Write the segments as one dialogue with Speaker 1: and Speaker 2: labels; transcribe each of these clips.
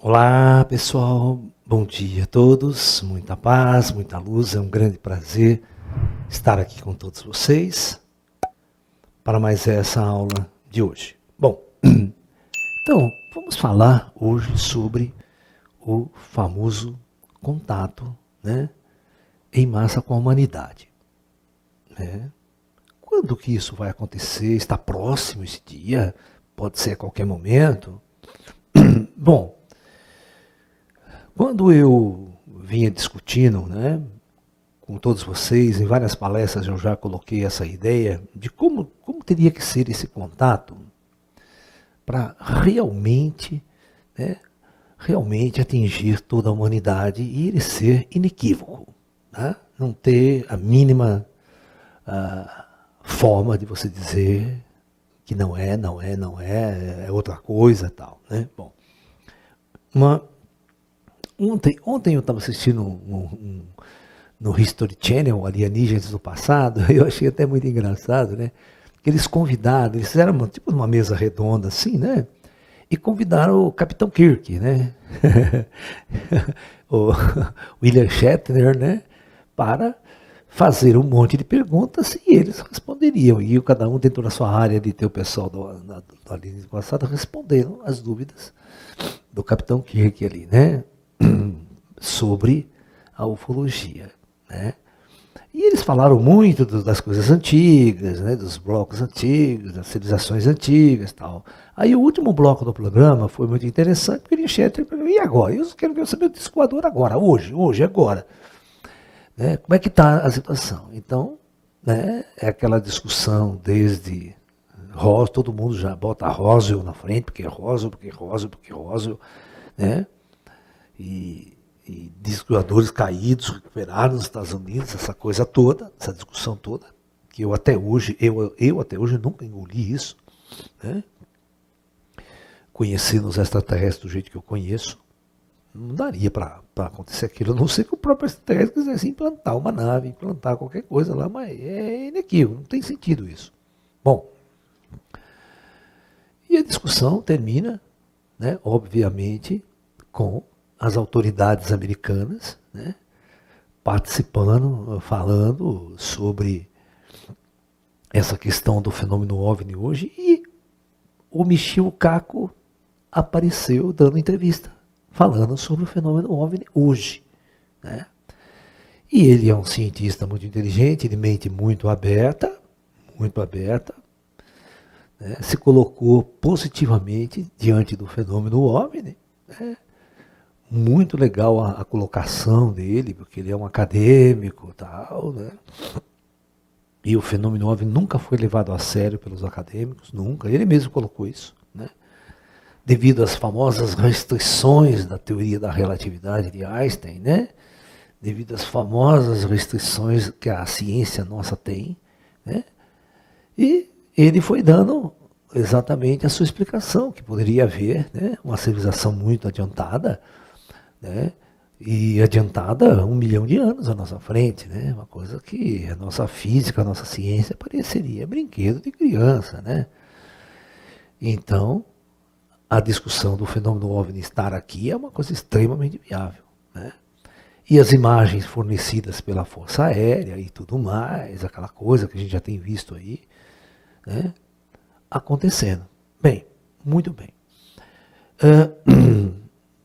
Speaker 1: Olá, pessoal. Bom dia a todos. Muita paz, muita luz. É um grande prazer estar aqui com todos vocês para mais essa aula de hoje. Bom, então, vamos falar hoje sobre o famoso contato, né, em massa com a humanidade. Né? Quando que isso vai acontecer? Está próximo esse dia? Pode ser a qualquer momento? Bom, quando eu vinha discutindo, né, com todos vocês, em várias palestras eu já coloquei essa ideia de como teria que ser esse contato para realmente, né, realmente atingir toda a humanidade e ele ser inequívoco. Né? Não ter a mínima forma de você dizer que não é outra coisa tal. Né? Bom, Ontem eu estava assistindo no History Channel, Alienígenas do Passado, eu achei até muito engraçado, né? Que eles convidaram, eles fizeram tipo uma mesa redonda assim, né? E convidaram o Capitão Kirk, né? o William Shatner, né? Para fazer um monte de perguntas e eles responderiam. E cada um dentro da sua área de ter o pessoal do Alienígenas do Passado respondendo as dúvidas do Capitão Kirk ali, né? Sobre a ufologia, né? E eles falaram muito das coisas antigas, né? Dos blocos antigos, das civilizações antigas, tal. Aí o último bloco do programa foi muito interessante, porque ele enxerga, e agora? Eu quero saber do disco voador agora, hoje, agora. Né? Como é que está a situação? Então, né? É aquela discussão desde Roswell, todo mundo já bota Roswell na frente, porque Roswell, né? E discos voadores caídos, recuperados nos Estados Unidos, essa coisa toda, essa discussão toda, que eu até hoje nunca engoli isso, né? Conhecendo os extraterrestres do jeito que eu conheço, não daria para acontecer aquilo, a não ser que o próprio extraterrestre quisesse implantar uma nave, implantar qualquer coisa lá, mas é inequívoco, não tem sentido isso. Bom, e a discussão termina, né, obviamente, com as autoridades americanas, né, participando, falando sobre essa questão do fenômeno OVNI hoje, e o Michio Kaku apareceu dando entrevista, falando sobre o fenômeno OVNI hoje. Né? E ele é um cientista muito inteligente, de mente muito aberta, né, se colocou positivamente diante do fenômeno OVNI, né? Muito legal a colocação dele, porque ele é um acadêmico, tal, né? E o fenômeno OVNI nunca foi levado a sério pelos acadêmicos, nunca. Ele mesmo colocou isso, né? Devido às famosas restrições da teoria da relatividade de Einstein, né? Devido às famosas restrições que a ciência nossa tem, né? E ele foi dando exatamente a sua explicação, que poderia haver, né, uma civilização muito adiantada, né, e adiantada 1 milhão de anos à nossa frente, né, uma coisa que a nossa física, a nossa ciência pareceria brinquedo de criança, né. Então, a discussão do fenômeno OVNI estar aqui é uma coisa extremamente viável, né. E as imagens fornecidas pela Força Aérea e tudo mais, aquela coisa que a gente já tem visto aí, né, acontecendo. Bem, muito bem.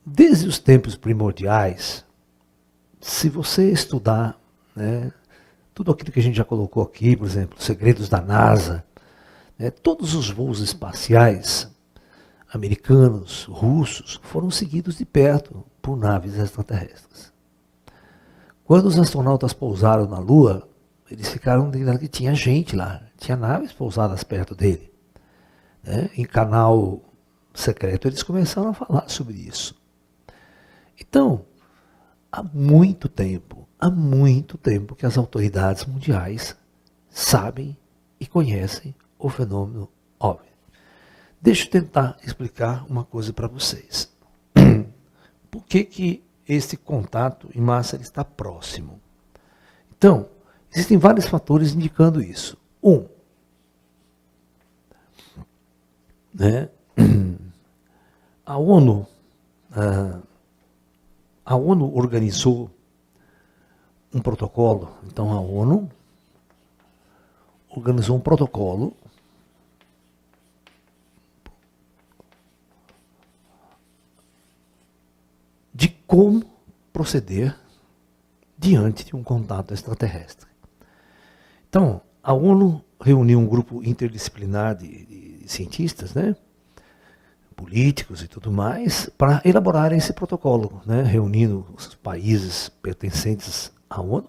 Speaker 1: Desde os tempos primordiais, se você estudar, né, tudo aquilo que a gente já colocou aqui, por exemplo, segredos da NASA, né, todos os voos espaciais americanos, russos, foram seguidos de perto por naves extraterrestres. Quando os astronautas pousaram na Lua, eles ficaram dizendo que tinha gente lá, tinha naves pousadas perto dele. Né? Em canal secreto eles começaram a falar sobre isso. Então, há muito tempo que as autoridades mundiais sabem e conhecem o fenômeno OVNI. Deixa eu tentar explicar uma coisa para vocês. Por que esse contato em massa está próximo? Então, existem vários fatores indicando isso. Né? A ONU, a ONU organizou um protocolo. Então a ONU organizou um protocolo de como proceder diante de um contato extraterrestre. Então, a ONU reuniu um grupo interdisciplinar de cientistas, né, políticos e tudo mais, para elaborarem esse protocolo, né, reunindo os países pertencentes à ONU,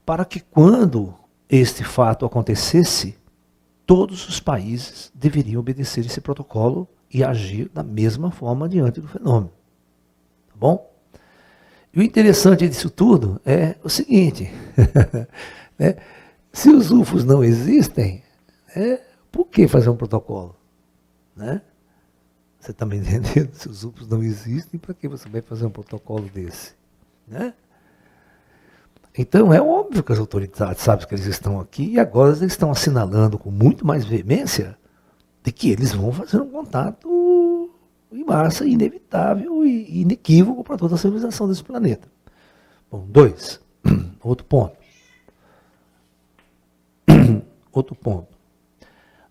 Speaker 1: para que quando este fato acontecesse, todos os países deveriam obedecer esse protocolo e agir da mesma forma diante do fenômeno. Tá bom? E o interessante disso tudo é o seguinte, né? Se os UFOs não existem, por que fazer um protocolo? Né? Você está me entendendo? Se os UFOs não existem, para que você vai fazer um protocolo desse? Né? Então é óbvio que as autoridades sabem que eles estão aqui e agora eles estão assinalando com muito mais veemência de que eles vão fazer um contato em massa inevitável e inequívoco para toda a civilização desse planeta. Bom, 2. Outro ponto. Outro ponto.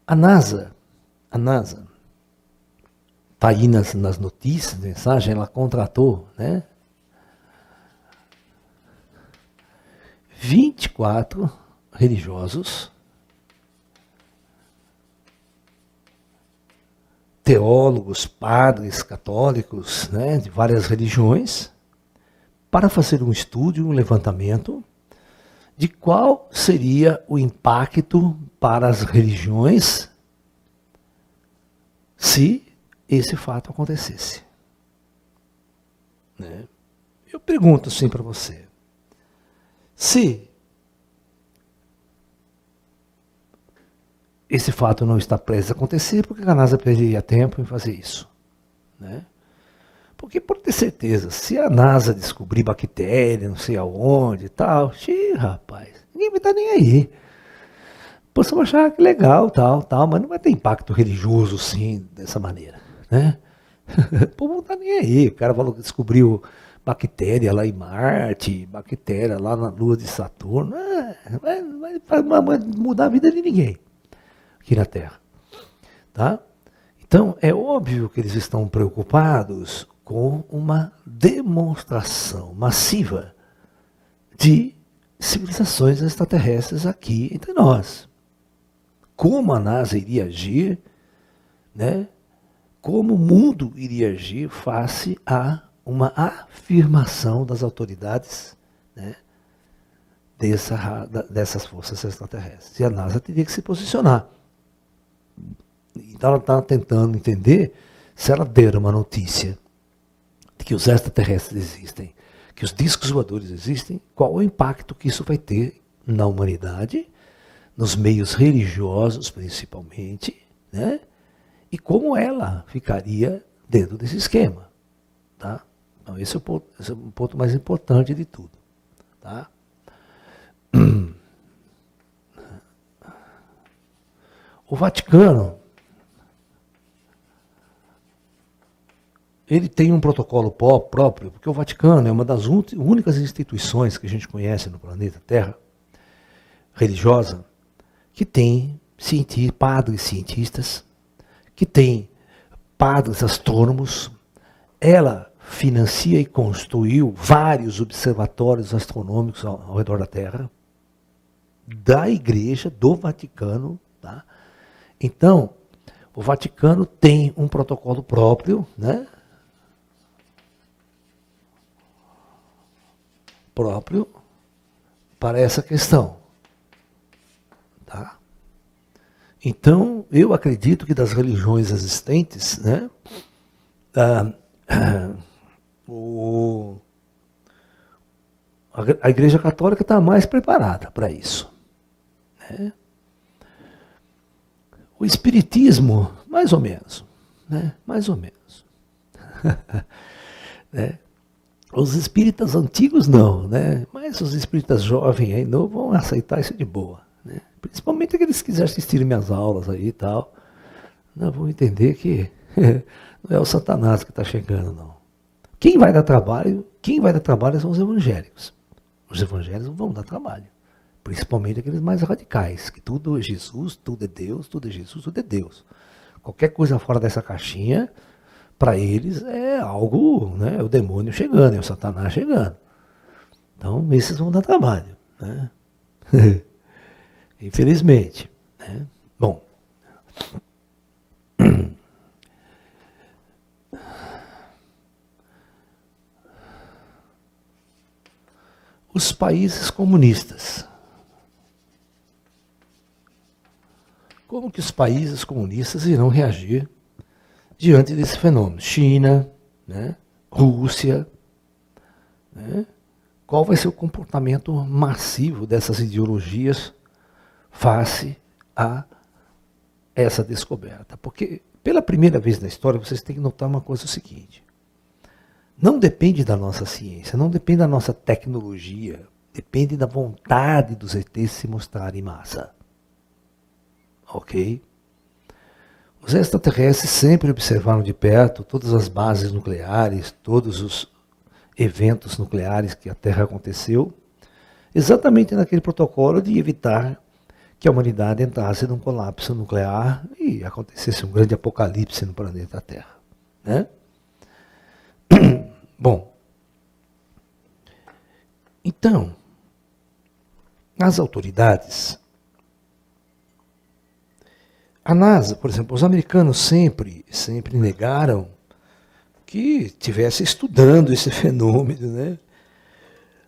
Speaker 1: A NASA está aí nas notícias, mensagem, ela contratou, né, 24 religiosos, teólogos, padres católicos, né, de várias religiões, para fazer um estudo, um levantamento de qual seria o impacto para as religiões se esse fato acontecesse. Né? Eu pergunto assim para você, se esse fato não está prestes a acontecer, por que a NASA perderia tempo em fazer isso? Né? Porque, por ter certeza, se a NASA descobrir bactéria, não sei aonde e tal, rapaz, ninguém vai estar nem aí. Posso achar que legal, tal, mas não vai ter impacto religioso, sim, dessa maneira. Né? O povo não está nem aí. O cara falou que descobriu bactéria lá em Marte, bactéria lá na Lua de Saturno. Vai mudar a vida de ninguém aqui na Terra. Tá? Então, é óbvio que eles estão preocupados com uma demonstração massiva de civilizações extraterrestres aqui entre nós. Como a NASA iria agir, né? Como o mundo iria agir face a uma afirmação das autoridades, né, dessas forças extraterrestres. E a NASA teria que se posicionar. Então ela está tentando entender, se ela der uma notícia de que os extraterrestres existem, que os discos voadores existem, qual o impacto que isso vai ter na humanidade, nos meios religiosos principalmente, né? E como ela ficaria dentro desse esquema. Tá? Então esse é o ponto mais importante de tudo. Tá? O Vaticano, ele tem um protocolo próprio, porque o Vaticano é uma das únicas instituições que a gente conhece no planeta Terra, religiosa, que tem padres cientistas, que tem padres astrônomos. Ela financia e construiu vários observatórios astronômicos ao redor da Terra, da Igreja, do Vaticano. Tá? Então, o Vaticano tem um protocolo próprio, né? Próprio para essa questão. Tá? Então, eu acredito que das religiões existentes, né, a Igreja Católica está mais preparada para isso. Né? O Espiritismo, mais ou menos. Né? Mais ou menos. Né? Os espíritas antigos não, né? Mas os espíritas jovens aí não vão aceitar isso de boa. Né? Principalmente aqueles que quiserem assistir minhas aulas aí e tal. Não vão entender que Não é o Satanás que está chegando, não. Quem vai dar trabalho são os evangélicos. Os evangélicos vão dar trabalho. Principalmente aqueles mais radicais, que tudo é Jesus, tudo é Deus, tudo é Jesus, tudo é Deus. Qualquer coisa fora dessa caixinha, para eles é algo, né, é o demônio chegando, é o Satanás chegando. Então, esses vão dar trabalho, né? Infelizmente, né? Bom, os países comunistas. Como que os países comunistas irão reagir diante desse fenômeno? China, né? Rússia, né? Qual vai ser o comportamento massivo dessas ideologias face a essa descoberta? Porque, pela primeira vez na história, vocês têm que notar uma coisa: o seguinte: não depende da nossa ciência, não depende da nossa tecnologia, depende da vontade dos ETs se mostrarem em massa. Ok? Os extraterrestres sempre observaram de perto todas as bases nucleares, todos os eventos nucleares que a Terra aconteceu, exatamente naquele protocolo de evitar que a humanidade entrasse num colapso nuclear e acontecesse um grande apocalipse no planeta Terra, né? Bom, então, as autoridades, a NASA, por exemplo, os americanos sempre negaram que estivesse estudando esse fenômeno, né?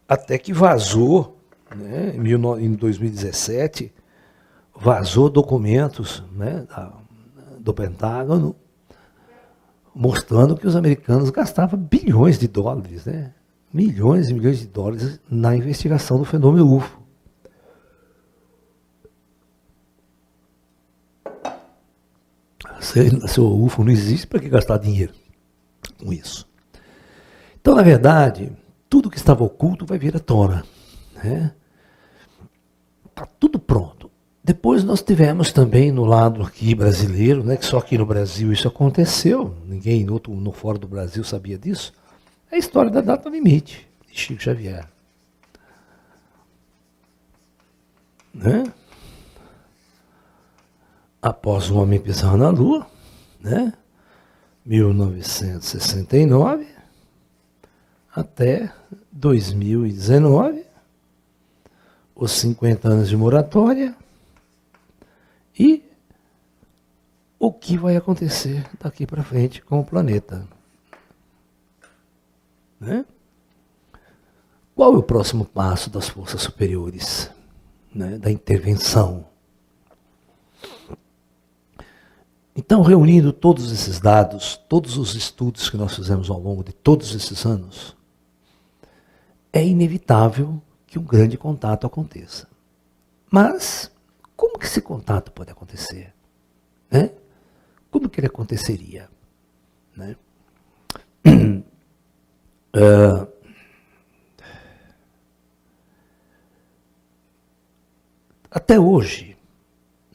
Speaker 1: Até que vazou, né, em 2017, vazou documentos, né, do Pentágono, mostrando que os americanos gastavam bilhões de dólares, né, milhões e milhões de dólares na investigação do fenômeno UFO. Se o UFO não existe, para que gastar dinheiro com isso? Então, na verdade, tudo que estava oculto vai vir à tona, né? Está tudo pronto. Depois nós tivemos também no lado aqui brasileiro, né, que só aqui no Brasil isso aconteceu, ninguém no fora do Brasil sabia disso, é a história da data limite de Chico Xavier. Né? Após o homem pisar na Lua, né, 1969 até 2019, os 50 anos de moratória e o que vai acontecer daqui para frente com o planeta. Né? Qual é o próximo passo das forças superiores, né, da intervenção? Então, reunindo todos esses dados, todos os estudos que nós fizemos ao longo de todos esses anos, é inevitável que um grande contato aconteça. Mas, como que esse contato pode acontecer? Né? Como que ele aconteceria? Né? Até hoje,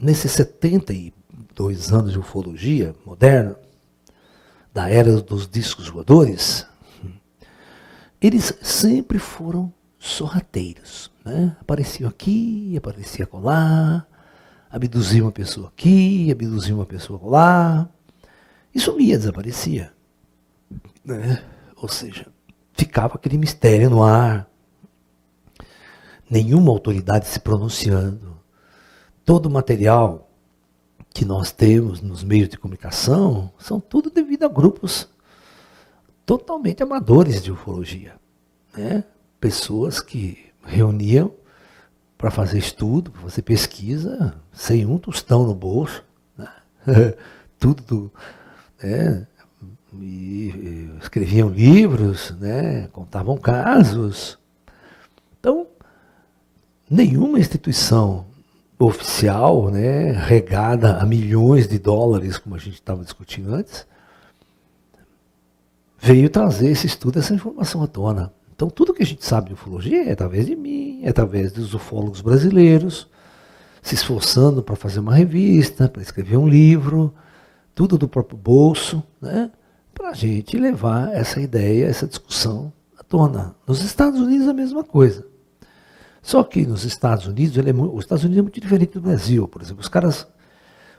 Speaker 1: nesses 72 anos de ufologia moderna, da era dos discos voadores, eles sempre foram sorrateiros, né? Apareciam aqui, aparecia acolá, abduzia uma pessoa aqui, abduzia uma pessoa acolá, e sumia, desaparecia. Né? Ou seja, ficava aquele mistério no ar, nenhuma autoridade se pronunciando. Todo o material que nós temos nos meios de comunicação são tudo devido a grupos totalmente amadores de ufologia, né? Pessoas que reuniam para fazer estudo, para fazer pesquisa, sem um tostão no bolso, né? Tudo, né? E escreviam livros, né? Contavam casos. Então, nenhuma instituição oficial, né, regada a milhões de dólares, como a gente estava discutindo antes, veio trazer esse estudo, essa informação à tona. Então, tudo que a gente sabe de ufologia é através de mim, é através dos ufólogos brasileiros, se esforçando para fazer uma revista, para escrever um livro. tudo do próprio bolso, né? Para a gente levar essa ideia, essa discussão à tona. Nos Estados Unidos a mesma coisa. Só que nos Estados Unidos, os Estados Unidos é muito diferente do Brasil. Por exemplo, os caras,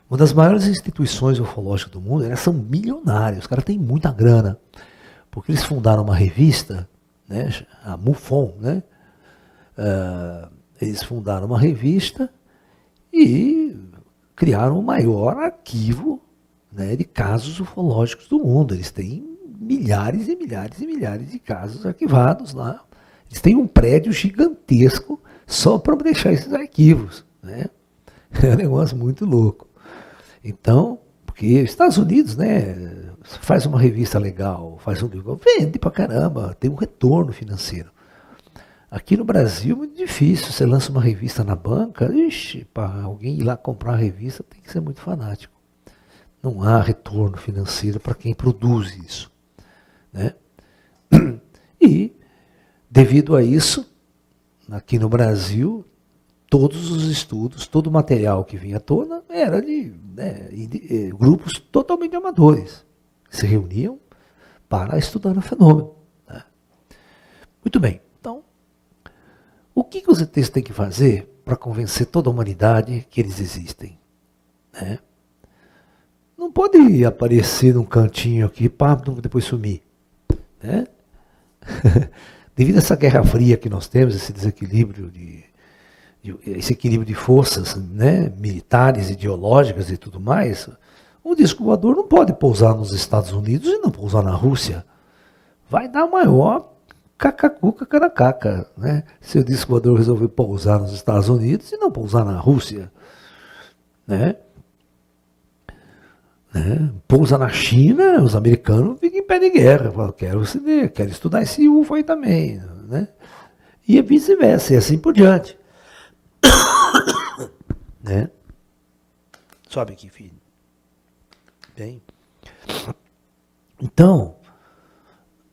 Speaker 1: uma das maiores instituições ufológicas do mundo, elas são milionários, os caras têm muita grana. Porque eles fundaram uma revista, né, a MUFON, né? Eles fundaram uma revista e criaram o maior arquivo, né, de casos ufológicos do mundo. Eles têm milhares e milhares e milhares de casos arquivados lá. Eles têm um prédio gigantesco só para deixar esses arquivos, né? É um negócio muito louco. Então, porque os Estados Unidos, né, faz uma revista legal, faz um livro, vende pra caramba, tem um retorno financeiro. Aqui no Brasil é muito difícil, você lança uma revista na banca, ixi, para alguém ir lá comprar a revista tem que ser muito fanático. Não há retorno financeiro para quem produz isso, né? E, devido a isso, aqui no Brasil, todos os estudos, todo o material que vinha à tona era de grupos totalmente amadores, que se reuniam para estudar o fenômeno, né? Muito bem, então, o que os ETs têm que fazer para convencer toda a humanidade que eles existem, né? Não pode aparecer num cantinho aqui, pá, depois sumir, né? Devido a essa guerra fria que nós temos, esse desequilíbrio esse equilíbrio de forças, né, militares, ideológicas e tudo mais, um disco voador não pode pousar nos Estados Unidos e não pousar na Rússia. Vai dar maior cacacuca caracaca, né? Se o disco voador resolver pousar nos Estados Unidos e não pousar na Rússia, né? Pousa na China, os americanos ficam em pé de guerra. Falam, quero estudar esse UFO aí também, né? E vice-versa, e assim por diante. Né? Sobe aqui, filho. Bem. Então,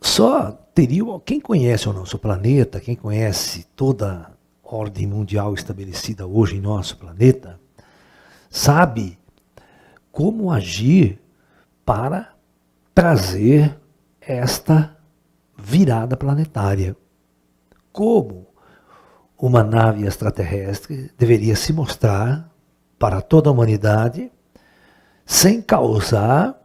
Speaker 1: só teria quem conhece o nosso planeta, quem conhece toda a ordem mundial estabelecida hoje em nosso planeta, sabe como agir para trazer esta virada planetária. Como uma nave extraterrestre deveria se mostrar para toda a humanidade sem causar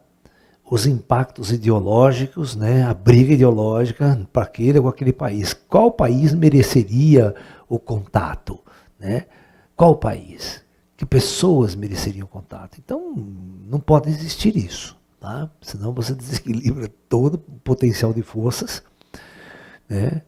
Speaker 1: os impactos ideológicos, né, a briga ideológica para aquele ou aquele país. Qual país mereceria o contato, né? Qual país? Que pessoas mereceriam contato? Então, não pode existir isso, tá? Senão você desequilibra todo o potencial de forças, né?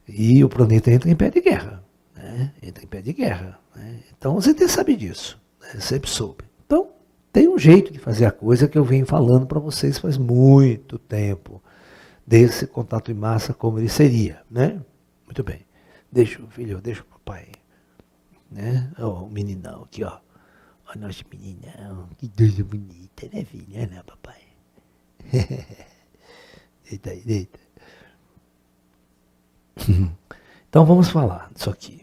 Speaker 1: E o planeta entra em pé de guerra, né? Entra em pé de guerra, né? Então, você tem que saber disso, né? Sempre soube. Então, tem um jeito de fazer a coisa que eu venho falando para vocês faz muito tempo, desse contato em massa como ele seria, né? Muito bem. Deixa o papai, né? Ó, o meninão aqui, ó. Ó, nosso meninão. Que coisa bonita, né, filha? Olha lá, papai. Deita aí, deita. Então vamos falar disso aqui.